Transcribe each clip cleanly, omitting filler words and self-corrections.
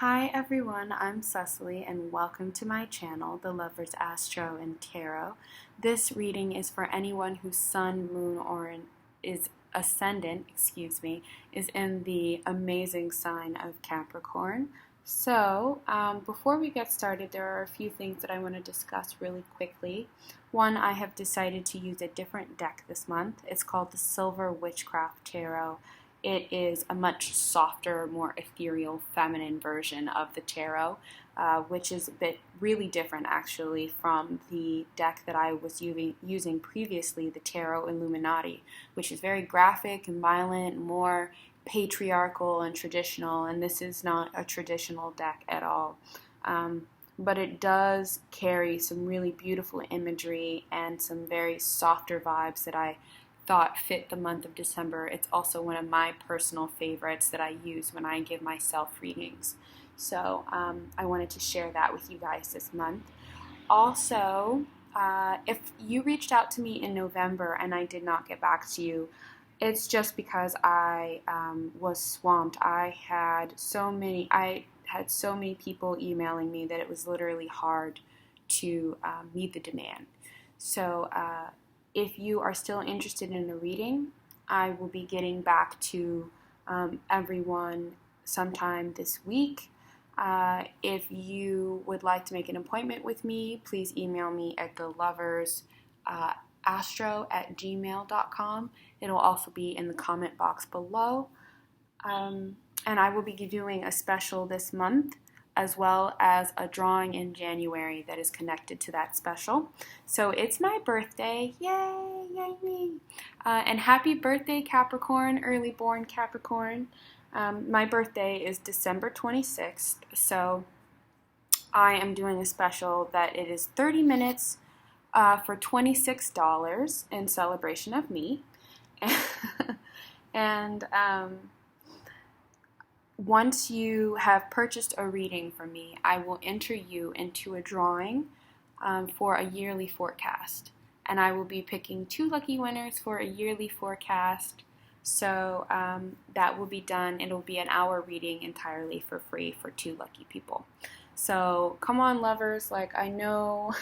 Hi everyone, I'm Cecily and welcome to my channel, The Lover's Astro and Tarot. This reading is for anyone whose sun, moon, or is ascendant, is in the amazing sign of Capricorn. So, before we get started, there are a few things that I want to discuss really quickly. One, I have decided to use a different deck this month. It's called the Silver Witchcraft Tarot. It is a much softer, more ethereal, feminine version of the tarot, which is a bit really different actually from the deck that I was using previously, the Tarot Illuminati, which is very graphic and violent, more patriarchal and traditional, and this is not a traditional deck at all. But it does carry some really beautiful imagery and some very softer vibes that I thought fit the month of December. It's also one of my personal favorites that I use when I give myself readings. So I wanted to share that with you guys this month. Also, if you reached out to me in November and I did not get back to you, it's just because I was swamped. I had so many people emailing me that it was literally hard to meet the demand. So if you are still interested in a reading, I will be getting back to everyone sometime this week. If you would like to make an appointment with me, please email me at theloversastro@gmail.com. It'll also be in the comment box below. And I will be doing a special this month, as well as a drawing in January that is connected to that special. So it's my birthday. Yay, yay me. And happy birthday, Capricorn, early born Capricorn. My birthday is December 26th, so I am doing a special that it is 30 minutes for $26 in celebration of me. And once you have purchased a reading from me, I will enter you into a drawing for a yearly forecast. And I will be picking 2 lucky winners for a yearly forecast. So that will be done. It'll be an hour reading entirely for free for 2 lucky people. So come on, lovers. Like, I know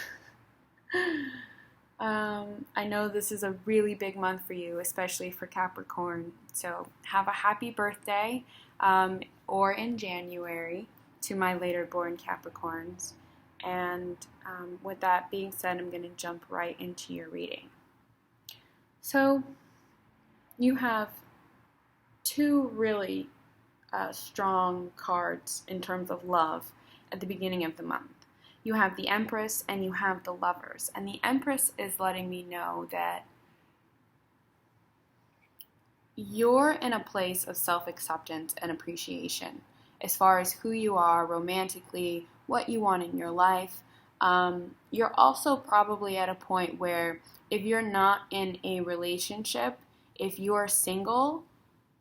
this is a really big month for you, especially for Capricorn. So have a happy birthday, or in January, to my later born Capricorns. And with that being said, I'm going to jump right into your reading. So you have 2 really strong cards in terms of love at the beginning of the month. You have the Empress and you have the Lovers. And the Empress is letting me know that you're in a place of self-acceptance and appreciation as far as who you are romantically, what you want in your life. You're also probably at a point where if you're not in a relationship, if you're single,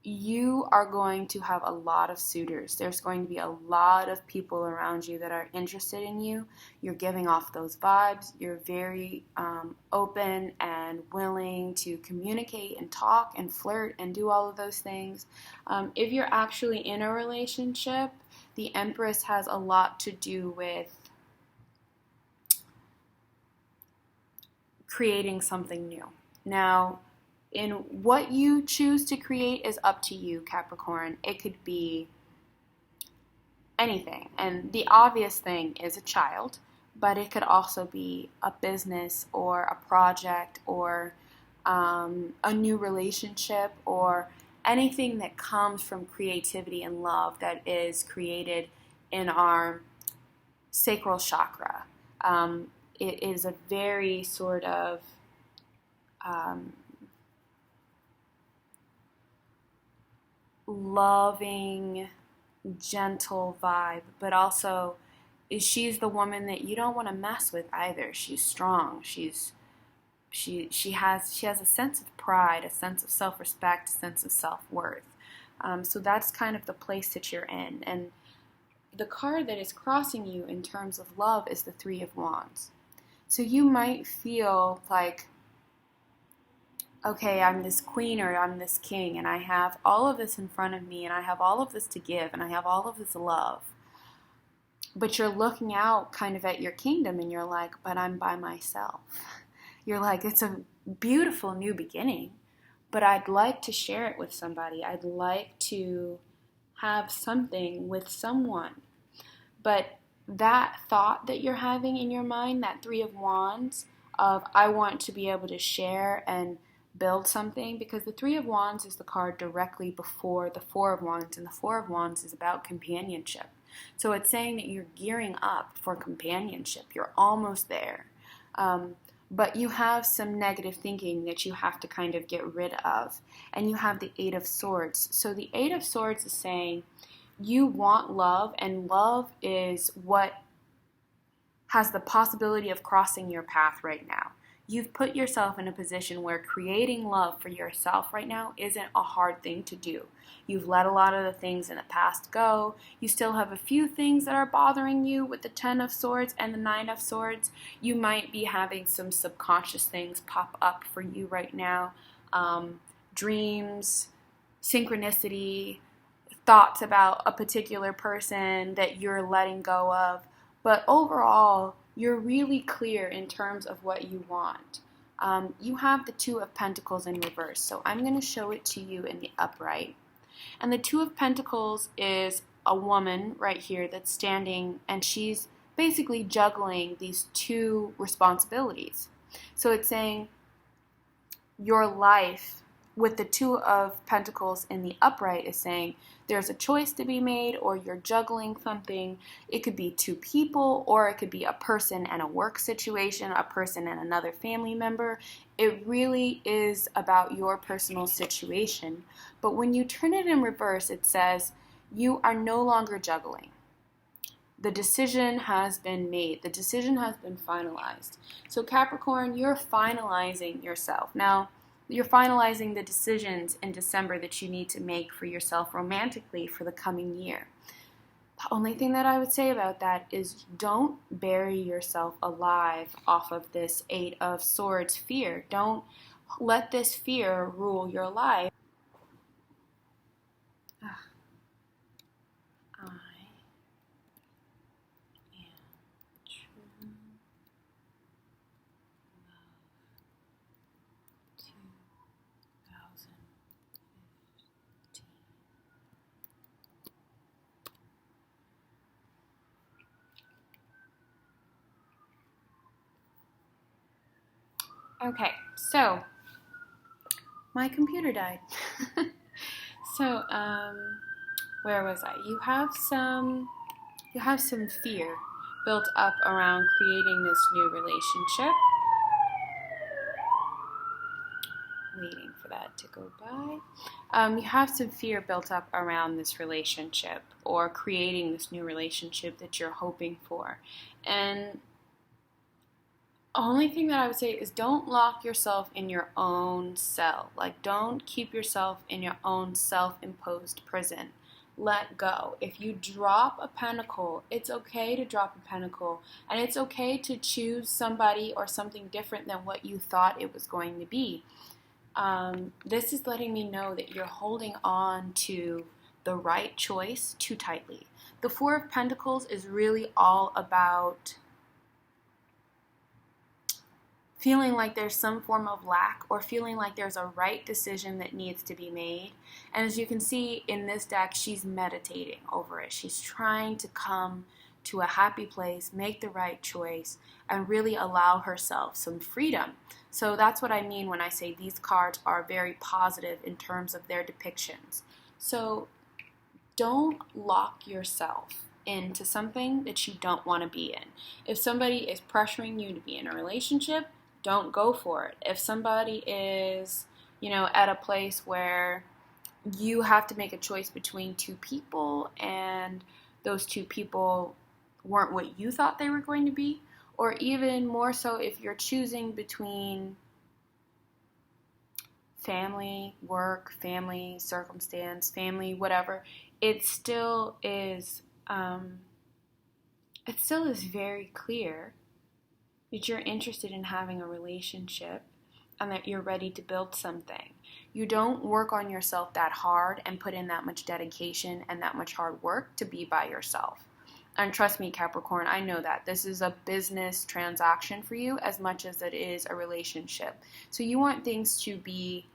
you are going to have a lot of suitors. There's going to be a lot of people around you that are interested in you. You're giving off those vibes. You're very open and willing to communicate and talk and flirt and do all of those things. If you're actually in a relationship, the Empress has a lot to do with creating something new. Now, in what you choose to create is up to you, Capricorn. It could be anything. And the obvious thing is a child, but it could also be a business or a project or a new relationship or anything that comes from creativity and love that is created in our sacral chakra. It is a very sort of loving, gentle vibe, but also she's the woman that you don't want to mess with either. She's strong. She has a sense of pride, a sense of self-respect, a sense of self-worth. So that's kind of the place that you're in. And the card that is crossing you in terms of love is the 3 of Wands. So you might feel like, okay, I'm this queen or I'm this king, and I have all of this in front of me, and I have all of this to give, and I have all of this love. but you're looking out kind of at your kingdom and you're like, but I'm by myself. You're like, it's a beautiful new beginning, but I'd like to share it with somebody. I'd like to have something with someone. But that thought that you're having in your mind, that Three of Wands, of I want to be able to share and build something, because the Three of Wands is the card directly before the Four of Wands, and the Four of Wands is about companionship. So it's saying that you're gearing up for companionship. You're almost there. But you have some negative thinking that you have to kind of get rid of. And you have the Eight of Swords. So the Eight of Swords is saying you want love, and love is what has the possibility of crossing your path right now. You've put yourself in a position where creating love for yourself right now isn't a hard thing to do. You've let a lot of the things in the past go. You still have a few things that are bothering you with the Ten of Swords and the Nine of Swords. You might be having some subconscious things pop up for you right now. Dreams, synchronicity, thoughts about a particular person that you're letting go of. But overall, you're really clear in terms of what you want. You have the Two of Pentacles in reverse, so I'm going to show it to you in the upright. And the Two of Pentacles is a woman right here that's standing, and she's basically juggling these two responsibilities. So it's saying your life with the Two of Pentacles in the upright is saying there's a choice to be made, or you're juggling something. It could be two people, or it could be a person and a work situation, a person and another family member. It really is about your personal situation. But when you turn it in reverse, it says you are no longer juggling. The decision has been made. The decision has been finalized. So Capricorn, you're finalizing yourself. Now, you're finalizing the decisions in December that you need to make for yourself romantically for the coming year. The only thing that I would say about that is don't bury yourself alive off of this Eight of Swords fear. Don't let this fear rule your life. I am true love 2015. Okay, so my computer died. So, where was I? You have some fear built up around creating this new relationship. Waiting for that to go by. You have some fear built up around this relationship, or creating this new relationship that you're hoping for. And the only thing that I would say is don't lock yourself in your own cell. Like, don't keep yourself in your own self-imposed prison. Let go. If you drop a pentacle, it's okay to drop a pentacle. And it's okay to choose somebody or something different than what you thought it was going to be. This is letting me know that you're holding on to the right choice too tightly. The Four of Pentacles is really all about feeling like there's some form of lack, or feeling like there's a right decision that needs to be made. And as you can see in this deck, she's meditating over it. She's trying to come to a happy place, make the right choice, and really allow herself some freedom. So that's what I mean when I say these cards are very positive in terms of their depictions. So don't lock yourself into something that you don't want to be in. If somebody is pressuring you to be in a relationship, don't go for it. If somebody is, at a place where you have to make a choice between two people, and those two people weren't what you thought they were going to be, or even more so if you're choosing between family, work, family, circumstance, family, whatever, it still is very clear that you're interested in having a relationship and that you're ready to build something. You don't work on yourself that hard and put in that much dedication and that much hard work to be by yourself. And trust me, Capricorn, I know that. This is a business transaction for you as much as it is a relationship. So you want things to be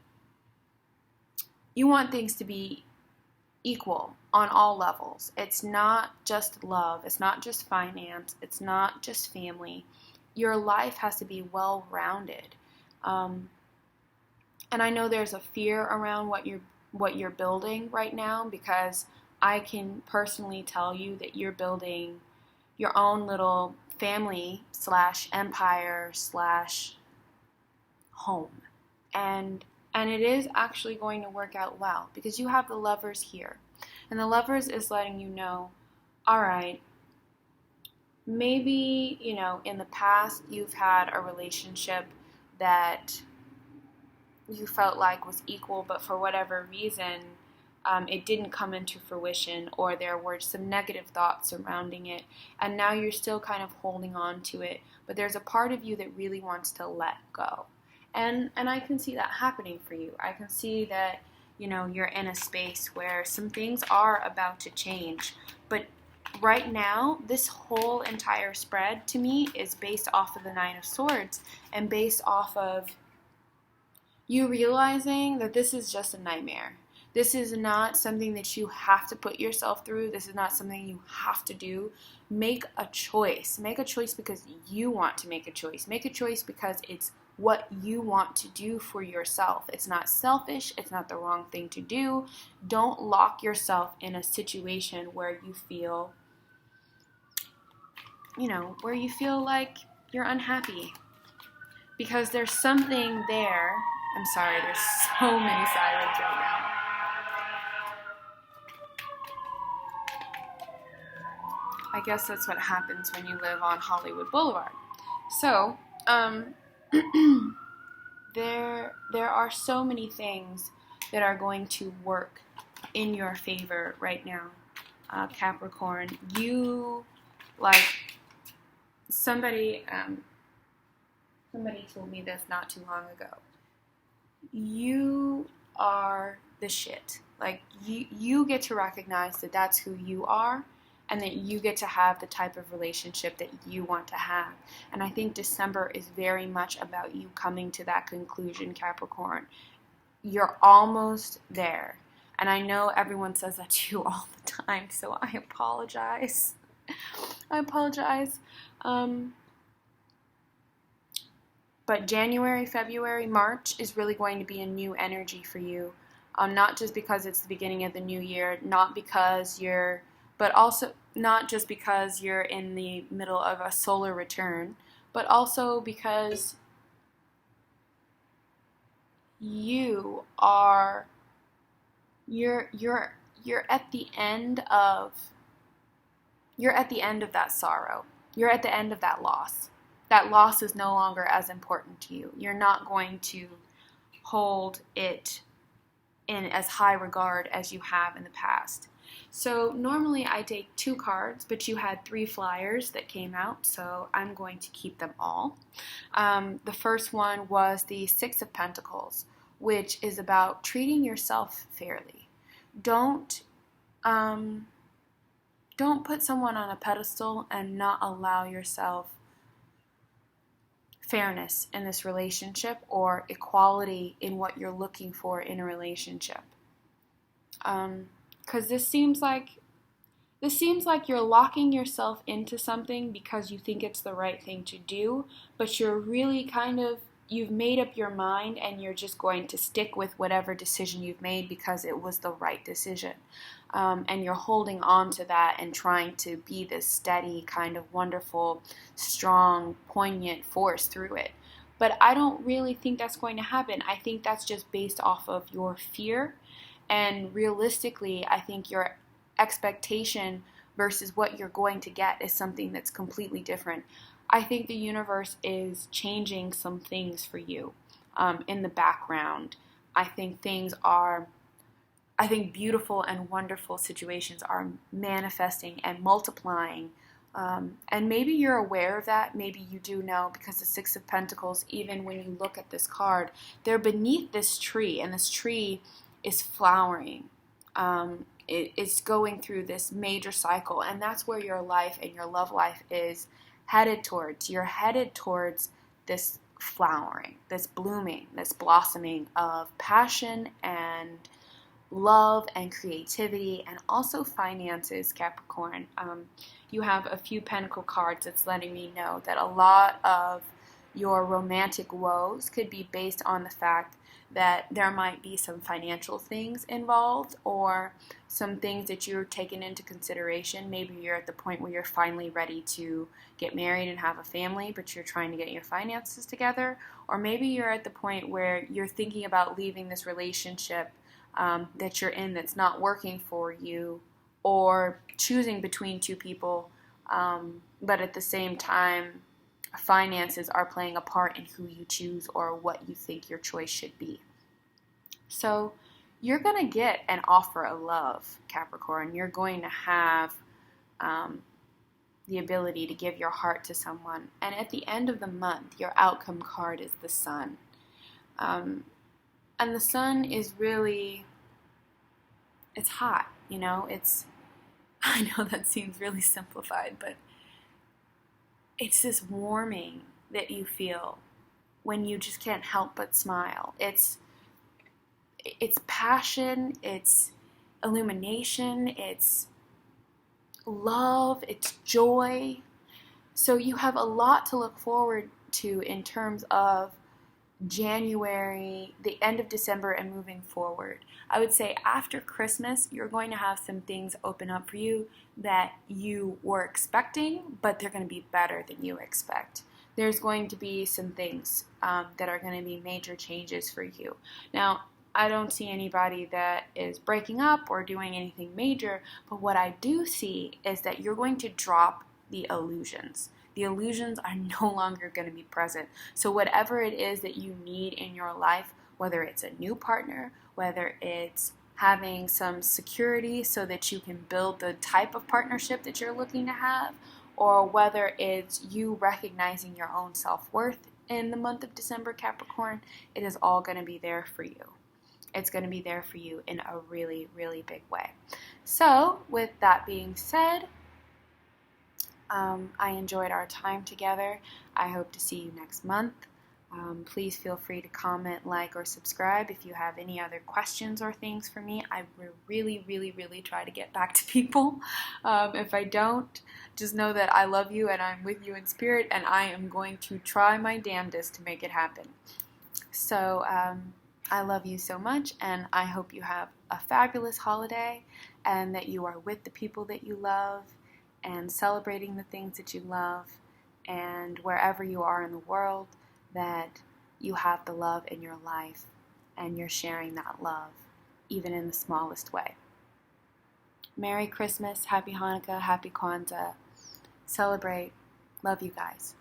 equal on all levels. It's not just love, it's not just finance, it's not just family. Your life has to be well-rounded. And I know there's a fear around what you're building right now, because I can personally tell you that you're building your own little family / empire / home. And it is actually going to work out well, because you have the Lovers here. And the Lovers is letting you know, all right, maybe, in the past you've had a relationship that you felt like was equal, but for whatever reason, it didn't come into fruition, or there were some negative thoughts surrounding it, and now you're still kind of holding on to it, but there's a part of you that really wants to let go. And I can see that happening for you. I can see that, you're in a space where some things are about to change, but right now, this whole entire spread to me is based off of the Nine of Swords, and based off of you realizing that this is just a nightmare. This is not something that you have to put yourself through. This is not something you have to do. Make a choice. Make a choice because you want to make a choice. Make a choice because it's what you want to do for yourself. It's not selfish. It's not the wrong thing to do. Don't lock yourself in a situation where you feel, like you're unhappy. Because there's something there. I'm sorry, there's so many sirens right now. I guess that's what happens when you live on Hollywood Boulevard. So, there are so many things that are going to work in your favor right now, Capricorn. You, somebody told me this not too long ago. You are the shit. You get to recognize that that's who you are, and that you get to have the type of relationship that you want to have. And I think December is very much about you coming to that conclusion, Capricorn. You're almost there. And I know everyone says that to you all the time, so I apologize. But January, February, March is really going to be a new energy for you. Not just because it's the beginning of the new year, but also not just because you're in the middle of a solar return, but also because you're at the end of that sorrow. You're at the end of that loss. That loss is no longer as important to you. You're not going to hold it in as high regard as you have in the past. So normally I take 2 cards, but you had 3 flyers that came out, so I'm going to keep them all. The first one was the 6 of Pentacles, which is about treating yourself fairly. Don't put someone on a pedestal and not allow yourself fairness in this relationship, or equality in what you're looking for in a relationship. Because this seems like you're locking yourself into something because you think it's the right thing to do, but you're really you've made up your mind and you're just going to stick with whatever decision you've made because it was the right decision. And you're holding on to that and trying to be this steady, kind of wonderful, strong, poignant force through it. But I don't really think that's going to happen. I think that's just based off of your fear. And realistically, I think your expectation versus what you're going to get is something that's completely different. I think the universe is changing some things for you in the background. I think beautiful and wonderful situations are manifesting and multiplying. And maybe you're aware of that. Maybe you do know, because the 6 of Pentacles, even when you look at this card, they're beneath this tree, and this tree is flowering. it's going through this major cycle, and that's where your life and your love life is headed towards. You're headed towards this flowering, this blooming, this blossoming of passion and love and creativity, and also finances, Capricorn. You have a few pentacle cards that's letting me know that a lot of your romantic woes could be based on the fact that there might be some financial things involved, or some things that you're taking into consideration. Maybe you're at the point where you're finally ready to get married and have a family, but you're trying to get your finances together. Or maybe you're at the point where you're thinking about leaving this relationship that you're in that's not working for you, or choosing between two people, but at the same time, finances are playing a part in who you choose or what you think your choice should be. So you're going to get an offer of love, Capricorn. You're going to have the ability to give your heart to someone. And at the end of the month, your outcome card is the Sun. And the Sun is really, it's hot, it's, I know that seems really simplified, but it's this warming that you feel when you just can't help but smile. It's passion, it's illumination, it's love, it's joy. So you have a lot to look forward to in terms of January, the end of December, and moving forward. I would say after Christmas, you're going to have some things open up for you that you were expecting, but they're going to be better than you expect. There's going to be some things that are going to be major changes for you. Now, I don't see anybody that is breaking up or doing anything major, but what I do see is that you're going to drop the illusions. The illusions are no longer going to be present. So whatever it is that you need in your life, whether it's a new partner, whether it's having some security so that you can build the type of partnership that you're looking to have, or whether it's you recognizing your own self-worth in the month of December, Capricorn, it is all going to be there for you. It's going to be there for you in a really, really big way. So with that being said, I enjoyed our time together. I hope to see you next month. Please feel free to comment, like, or subscribe if you have any other questions or things for me. I really, really, really try to get back to people. If I don't, just know that I love you and I'm with you in spirit, and I am going to try my damnedest to make it happen. So I love you so much, and I hope you have a fabulous holiday and that you are with the people that you love and celebrating the things that you love, and wherever you are in the world, that you have the love in your life and you're sharing that love, even in the smallest way. Merry Christmas, Happy Hanukkah, Happy Kwanzaa. Celebrate. Love you guys.